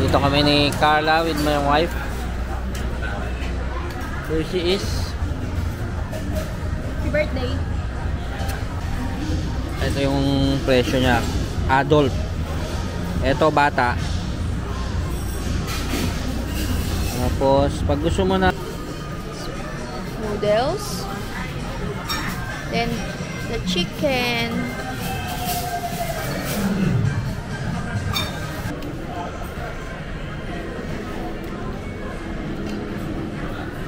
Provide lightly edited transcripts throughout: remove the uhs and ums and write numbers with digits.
Dito kami ni Carla with my wife. Here she is. Happy birthday. Ito yung presyo niya. Adult. Ito bata. Tapos pag gusto mo na Noodles. Then the chicken.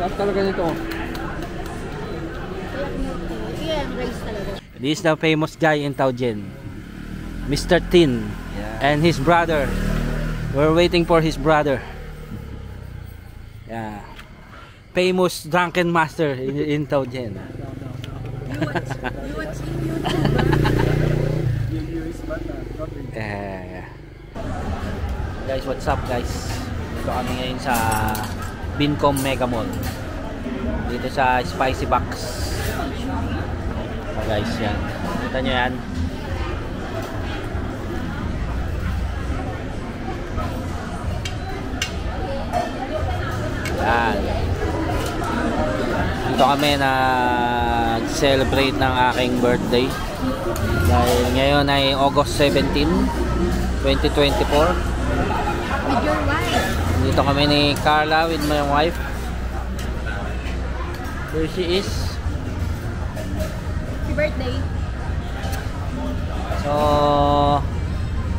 sarap talaga nito. Yan, rice talaga. This is the famous guy in Taojen, Mr. Tin, and his brother. We're waiting for his brother. Yeah, famous drunken master in Taojen. Guys, what's up guys? Dito kami ngayon sa Bincom Mega Mall. Dito sa Spicy Box. Oh guys, yan. Kita nyo yan. Yan. Dito kami nag-celebrate ng aking birthday. Dahil ngayon ay August 17, 2024. With your wife. Dito kami ni Carla with my wife. Here she is. Happy birthday. So,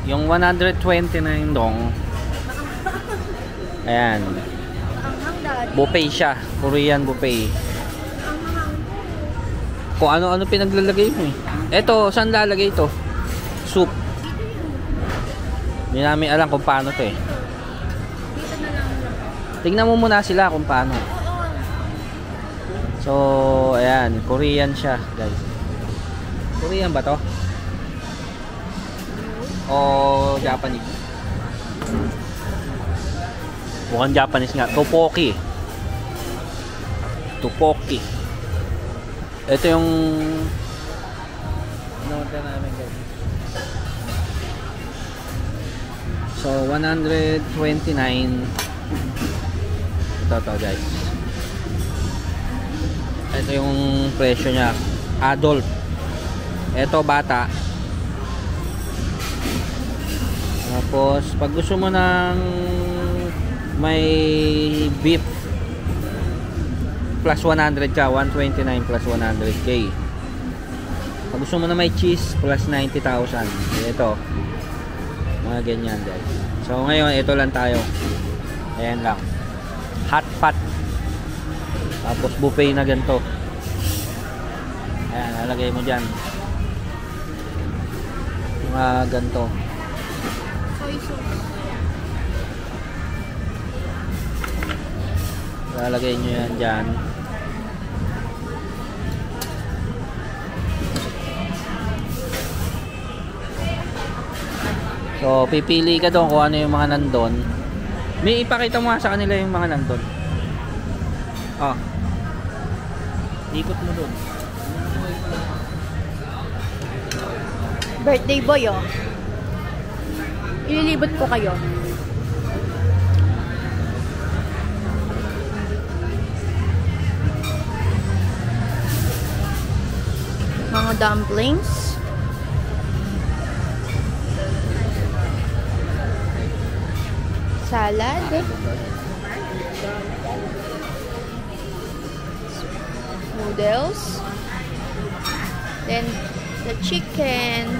yung 120 na yung dong. Ayan. Buffet siya. Korean buffet. Kung ano-ano pinaglalagay mo eh. Eto, saan lalagay ito? Soup. Hindi namin alam kung paano to eh. Tingnan mo muna sila kung paano. So, ayan. Korean siya, guys. Korean ba to? O Japanese? Mukhang Japanese nga. Tteokbokki. Tteokbokki. Ito yung in-order namin, guys. So, 129. Ito guys. Ito yung presyo niya. Adult. Ito bata. Tapos pag gusto mo ng may beef plus 100 ka, 129 plus 100k. Pag gusto mo na may cheese plus 90,000. Ito. Mga ganyan guys. So ngayon ito lang tayo. Ayan lang. Hot pot. Tapos buffet na ganito. Ayan, lalagay mo dyan. Mga ganito. Soy sauce. Lalagay nyo yan dyan. So, pipili ka doon kung ano yung mga nandun. May ipakita mo nga sa kanila yung mga nandun. Oh. Ikot mo doon. Birthday boy, oh. Ililibot ko kayo. Mga dumplings. Salad. Noodles. Then the chicken.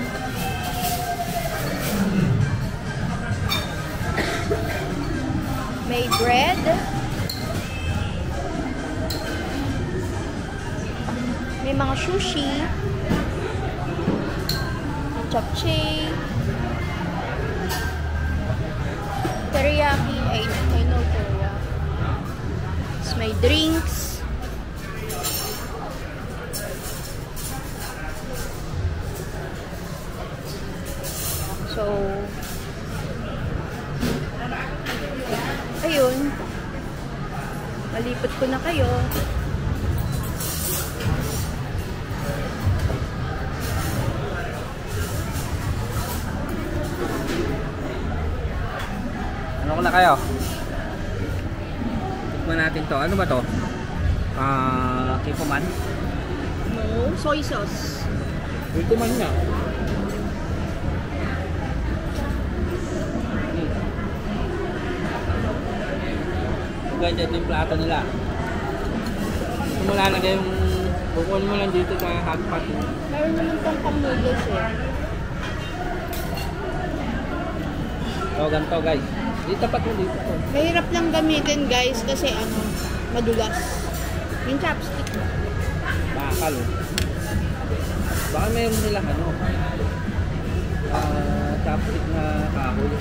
May bread. May mga sushi. Japchae. Teriyaki. I know teriyaki. Tapos may drinks. So, ayun. Malipot ko na kayo. Ano Ano ko na kayo? Tikman natin to. Ano ba to? Kikoman? No, soy sauce. Kikoman nga. Ganyan din yung plato nila. Kung mo lalagay yung bukunin mo lang dito sa hot pot. Meron naman pang pang-noodles eh. So, ganito guys. Dito pa to, dito to. Mahirap lang gamitin guys kasi madulas. Yung chopstick. Bakal. Baka mayroon nila chopstick na kahoy.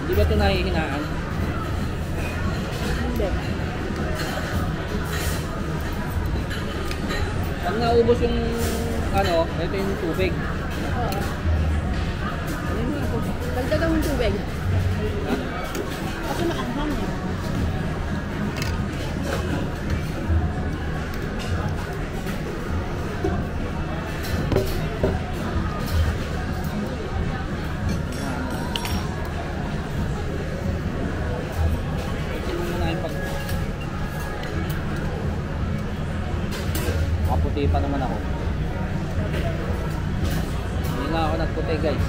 Di ba ito nahihinaan? Hindi. Pag naubos yung ito yung tubig. Oo. Ano yun ako? Dagdagan mo tubig. Ha? Kasi maanghang eh. Puti pa naman ako. Hindi nga ako nagputi guys.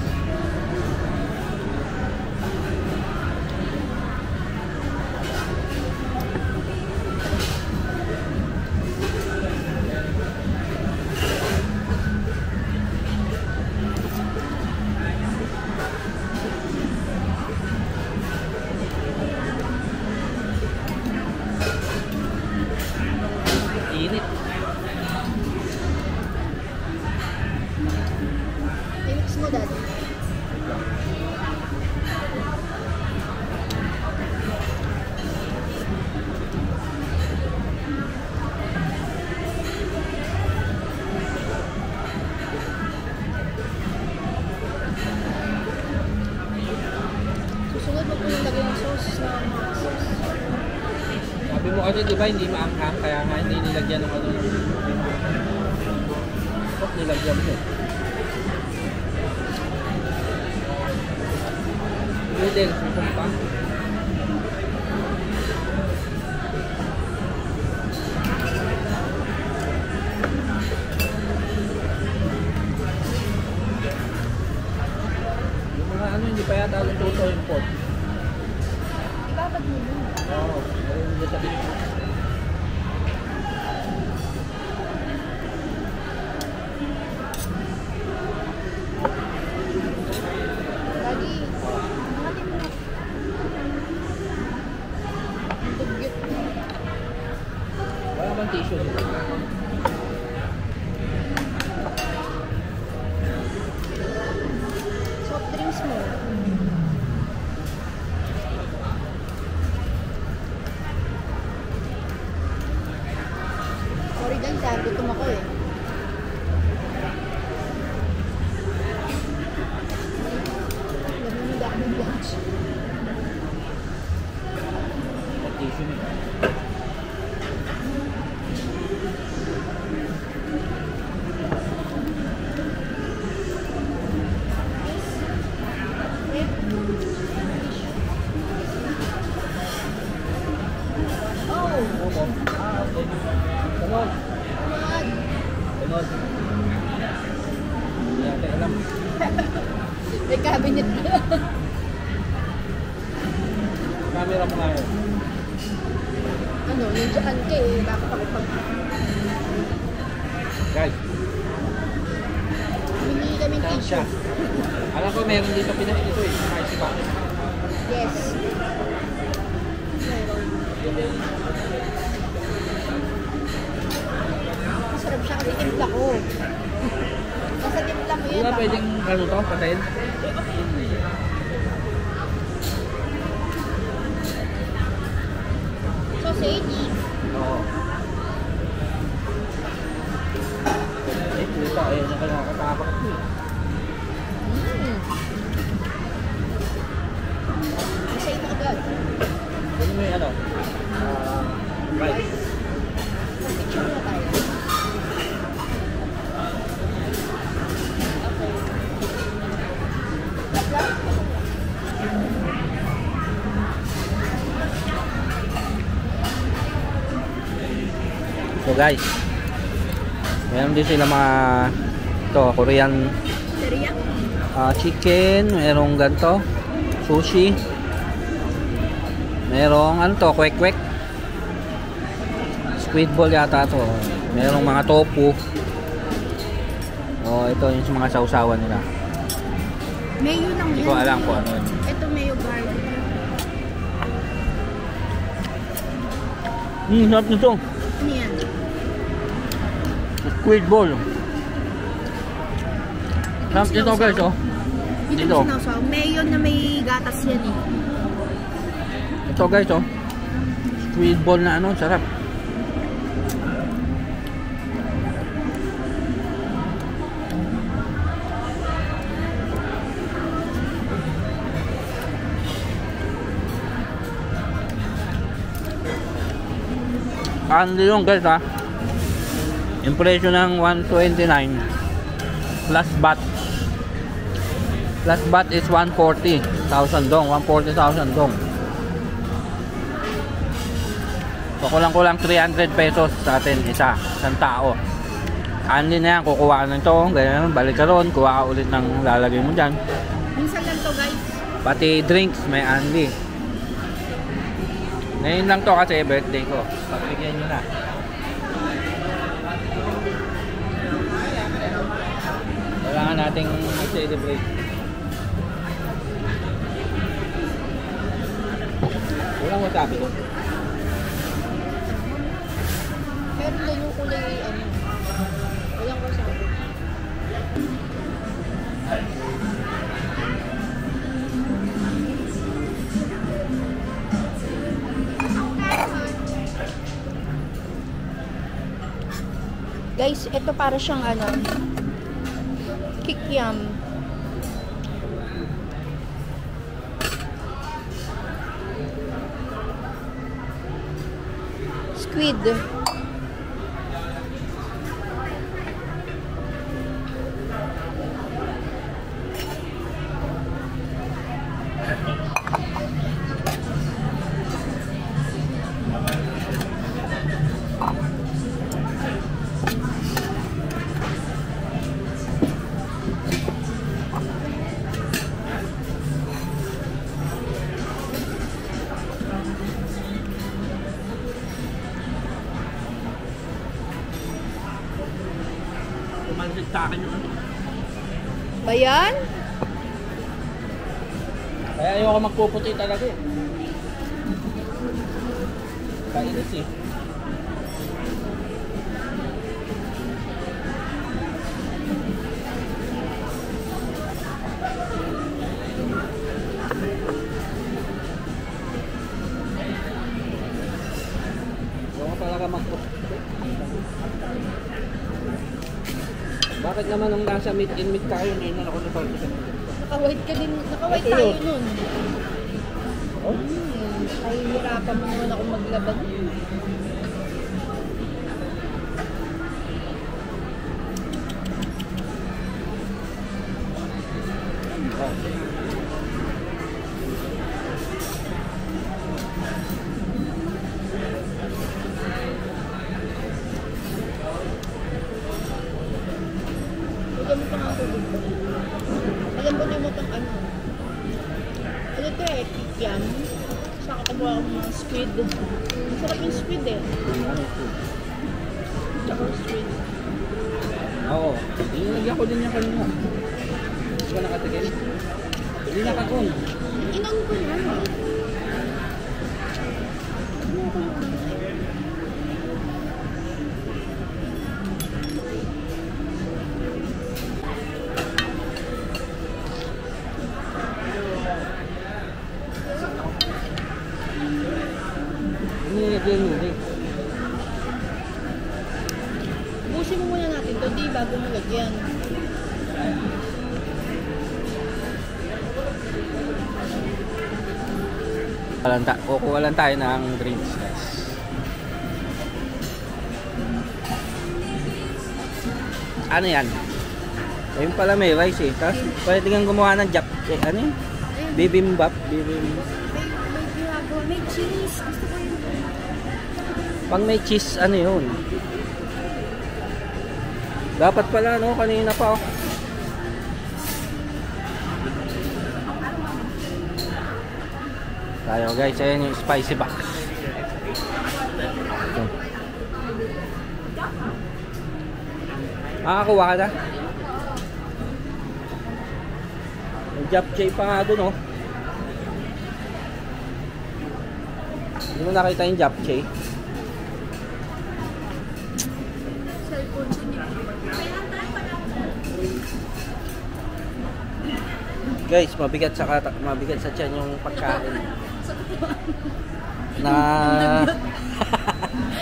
Init. I-mix mo dad. Susunod mo po yung lagay ng sauce na hot sauce. Sabi mo kasi diba hindi maanghang kaya nga hindi nilagyan ng Tapos nilagyan mo. Noodles, gusto mo pa? Yung mga hindi pa yata luto yung pot. Ibabad mo yun. Oo, ayun yung sabihin ko. Lagi. Hangatin mo na. Ang dugyot mo. Wala bang tissue dito? Soft drinks mo. Sorry guys, gutom ako eh. Lamig na ako ng lunch. May tissue nito. Oh! Opo. Okay. Sunod. Tamad! Sunod. Hindi natin alam. May cabinet na. Camera mo nga yun. Ano, nandiyan ka eh. Bakit ako pag... Guys, Bumili kami ng saan siya? tissue. Alam ko meron dito Pinas dito eh. Spicy ba? Yes. Meron. Masarap siya kasi timpla ko. Nasa timpla mo Hindi yan. ba tama? pwedeng to? Patayin? Sausage. Oo. Eh, puta. Eh, nakakatakot ko eh. Mm. Masay mo agad. Ano mo yung rice? So guys, meron din sila mga Korean chicken, merong ganito, sushi, merong ano to, kwek-kwek, squid ball yata to, merong mga tofu. Ito yung mga sausawan nila. Mayo lang yan. Hindi ko alam kung ano yun. Ito mayo garlic. Sarap nito. Ano yan? Squid ball. Sarap nito guys, oh. Dito mo sinawsaw. Mayo na may gatas yan eh. Ito guys, oh. Squid ball na ano, sarap. Ano yung guys ha? Yung presyo ng 129 plus VAT. Plus VAT is 140,000 dong. 140,000 dong. So kulang-kulang 300 pesos sa atin isa, isang tao. Anli na yan, kukuha ka ng ito, ganyan, balik ka ron, kuha ka ulit ng lalagay mo dyan. Minsan lang to guys. Pati drinks, may anli. Ngayon lang to kasi birthday ko. Pagbigyan nyo na. Kailangan nating mag-celebrate. Walang wasabi ko. Pero doon yung kulay ano. Walang wasabi. Guys, ito para siyang ano, kikiam. Squid. Tumansit sa akin yun. Ba yan? Kaya ayoko magpuputi talaga eh. Kainis eh. Ayoko talaga magpuputi. Bakit naman nung nasa meet and meet tayo, ngayon na ako napagputin? Naka-white ka din. Naka-white Ito tayo yun. nun. Oh? Ay, hirapan mo naman ako maglaban. Lagyan mo pa nga ako dito. Alam mo mo itong ano. Ano ito eh, kikiam. Saka tabuha ako ng mga squid. Sarap yung squid eh. Tsaka squid. Oo. Inilagyan ko din niya kanina. Hindi ka nakatigil? Hindi nakakon. Inan ko na. Inilagyan mo rin. Busin mo muna natin ito, di bago mo lagyan. Kukuha lang tayo ng drinks guys. Ano yan? Ayun pala may rice eh. Tapos pwede kang gumawa ng ano yun? Bibimbap. May ginagawa, may cheese. Gusto ko yun. Pag may cheese, ano yun? Dapat pala, no? Kanina pa, oh. Tayo, guys. Ayan yung spicy box. Okay. Makakuha ka na? May japchae pa nga doon, oh. Hindi mo nakita yung japchae? Guys, mabigat sa tiyan yung pagkain. Na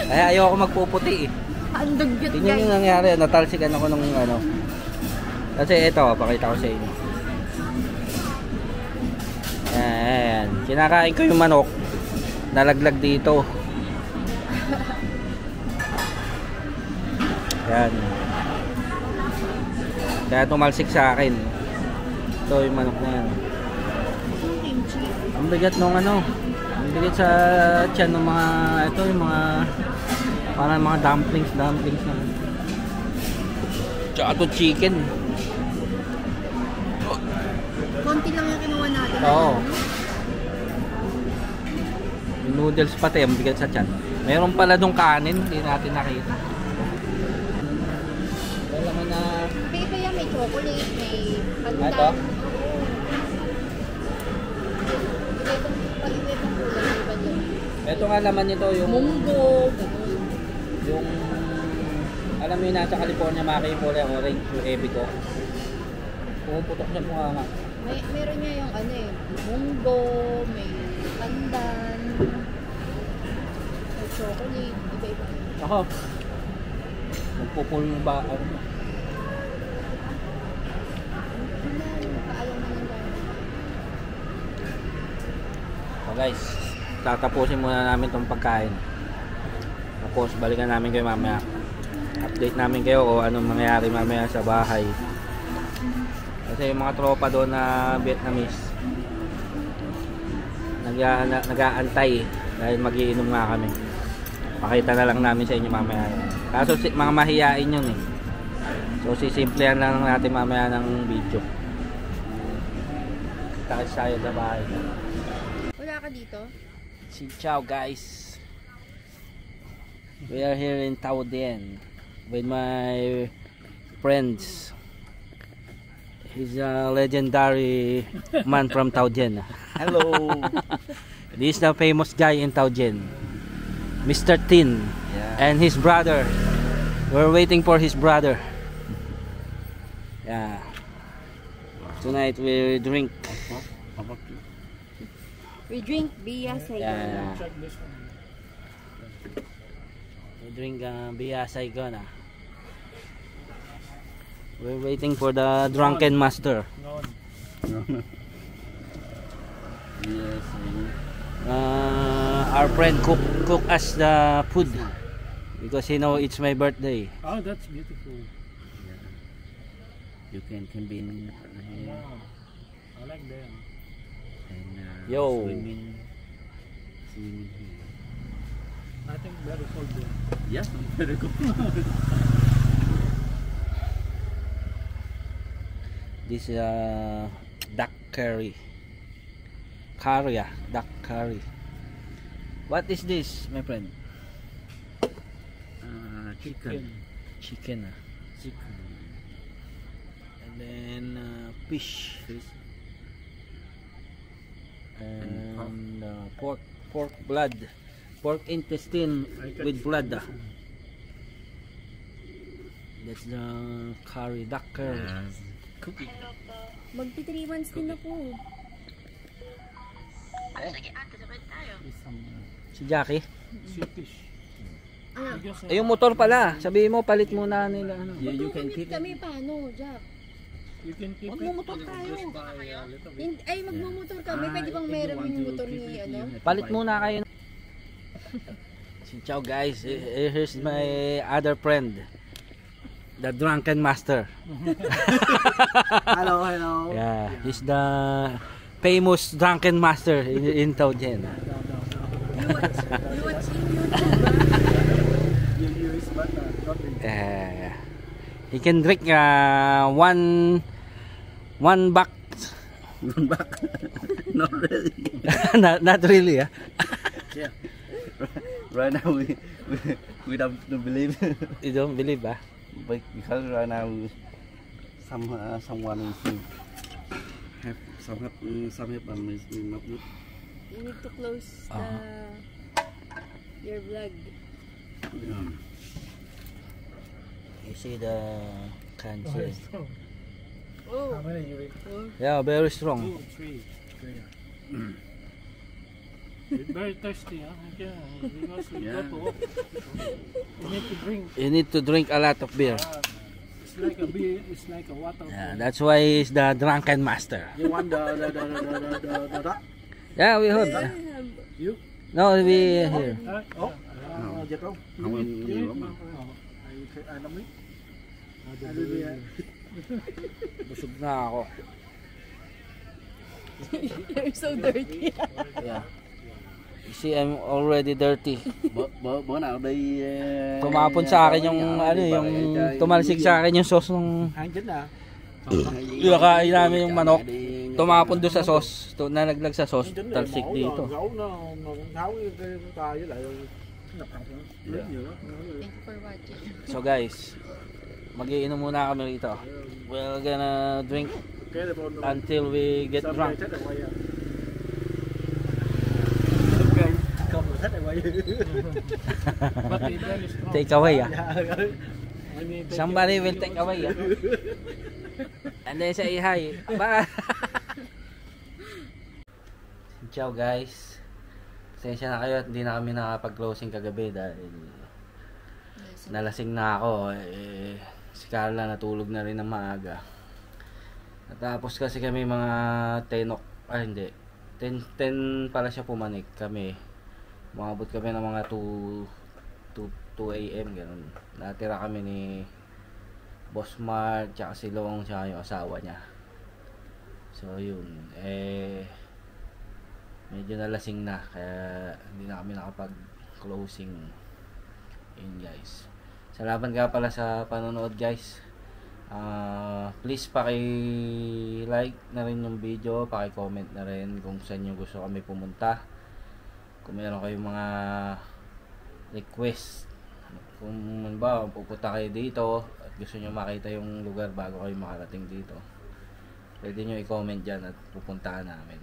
ay ayoko magpuputi eh. Ang dugyot, Tingnan guys. yung nangyari, natalsikan ako ng ano. Kasi ito, pakita ko sa inyo. Ayan, kinakain ko yung manok. Nalaglag dito. Ayan. Kaya tumalsik sa akin. Ito yung manok na yan. Kimchi. Ang bigat nung ano. Ang bigat sa tiyan ng mga, ito yung mga, parang mga dumplings na. Tsaka to chicken. Konti lang yung kinuha natin. Oo. Yung noodles pati, ang bigat sa tiyan. Meron pala dong kanin, hindi natin nakita. Wala mo na... Baby, yan, may chocolate, may pandan. Ito? Pag-iwit ang kulay, iba yun. Ito nga laman nito yung... Munggo. Yung... Alam mo yung nasa California maki kulay orange, yung ebi ko. Pumuputok siya mukha nga. Meron niya yung ano eh, munggo, may pandan, may chocolate, iba-iba. Ako. Magpupul ba? Ano? Nakaayaw na lang tayo. So guys, tatapusin muna namin tong pagkain. Tapos balikan namin kayo mamaya. Update namin kayo kung anong mangyayari mamaya sa bahay. Kasi yung mga tropa doon na Vietnamese nag-aantay dahil magiinom nga kami. Pakita na lang namin sa inyo mamaya. Kaso mga mahiyain yun eh. So sisimplehan lang natin mamaya ng video. Kita tayo sa bahay. Wala ka dito? Xin chào guys. We are here in Tao Dien with my friends. He's a legendary man from Tao Dien. Hello. This is the famous guy in Tao Dien, Mr. Tin, and his brother. We're waiting for his brother. Yeah. Tonight we drink. We drink Bia Saigon. Yeah. We drink Bia Saigon. We're waiting for the drunken master. Yes. Our friend cook us the food because he know it's my birthday. Oh, that's beautiful. Yeah. You can combine here Wow. I like them. and Yo. swimming here. I think very cold there. Yes, very good. This is duck curry. Duck curry. What is this, my friend? Chicken. Chicken. Chicken. And then fish. And pork blood. Pork intestine with blood. That's the curry, duck curry. Cook it. Magti 3 months din ako. With some Si Jackie. sweet fish. Ano? Because, Yung motor pala. Sabihin mo, palit muna nila. Ano. Yeah, you can keep kami paano, Jack? you can keep it. Magmumotor tayo. Just buy a little bit. Ay, magmumotor kami. Pwede bang meron yung motor ni ano? Palit muna kayo. Ciao guys. Here's my other friend. The drunken master. Hello, hello. Yeah, he's the famous drunken master in Tao Dien. You watch in YouTube, You use butter. Yeah. He can drink one back. One back. Not really. Not really, ah. Yeah. Right now we don't believe. You don't believe, ah? But because right now someone is have some help is not good. You need to close your vlog. You see the cancer. Oh. How many you eat? Yeah, very strong. 2, 3. It's very thirsty, huh? Yeah, because we Yeah. go to work. You need to drink. You need to drink a lot of beer. It's like a beer. It's like a water. Yeah, that's why he's the drunken master. You want the duck? Yeah, we hold. You? No, we here. Oh. Chết không? Không ăn nhiều lắm mà. Ai nắm lấy? Busog na ako. You're so dirty. Yeah. You see, I'm already dirty. Bữa nào đi Tumapon sa akin yung tumalsik sa akin yung sauce ng Hàng chính à? Kakain namin yung manok. Tumapon doon sa sauce. Nalaglag sa sauce. Talsik dito. Gấu nó tháo cái tay với lại nhập học nữa. Yeah. Nhiều lắm. Thank you for watching. So guys, magiinom muna kami rito. We're gonna drink Cái này bọn until we get drunk. Thích là quay à. Không là thích là quay. But it's very strong. Take away, ah. I mean, take Somebody will take away, ah. And then say hi. Bye. Ciao guys. Pasensya na kayo at hindi na kami nakapag-closing kagabi dahil nalasing na ako. Si Carla natulog na rin ng maaga. Natapos kasi kami mga 10 pala siya pumanik kami. Umabot kami ng mga 2 AM ganun. Natira kami ni Boss Mark tsaka si Long tsaka yung asawa niya. So yun, medyo nalasing na kaya hindi na kami nakapag-closing. Yun guys. Salamat nga pala sa panonood guys. Please paki-like na rin yung video, paki-comment na rin kung saan nyo gusto kami pumunta. Kung meron kayong mga request, kung ba pupunta kayo dito at gusto nyo makita yung lugar bago kayo makarating dito, pwede nyo i-comment dyan at pupuntahan namin.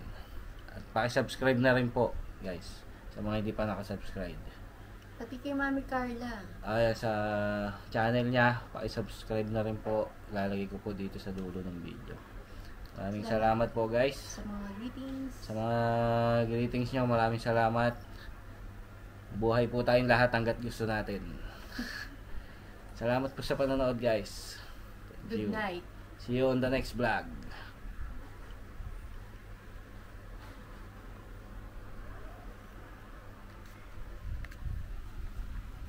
At paki-subscribe na rin po guys sa mga hindi pa nakasubscribe. Pati kay Mami Carla. Sa channel niya, paki-subscribe na rin po. Lalagay ko po dito sa dulo ng video. Maraming salamat po guys. Sa mga greetings. Sa mga greetings nyo, maraming salamat. Buhay po tayong lahat hanggat gusto natin. Salamat po sa panonood guys. Good night. See you on the next vlog.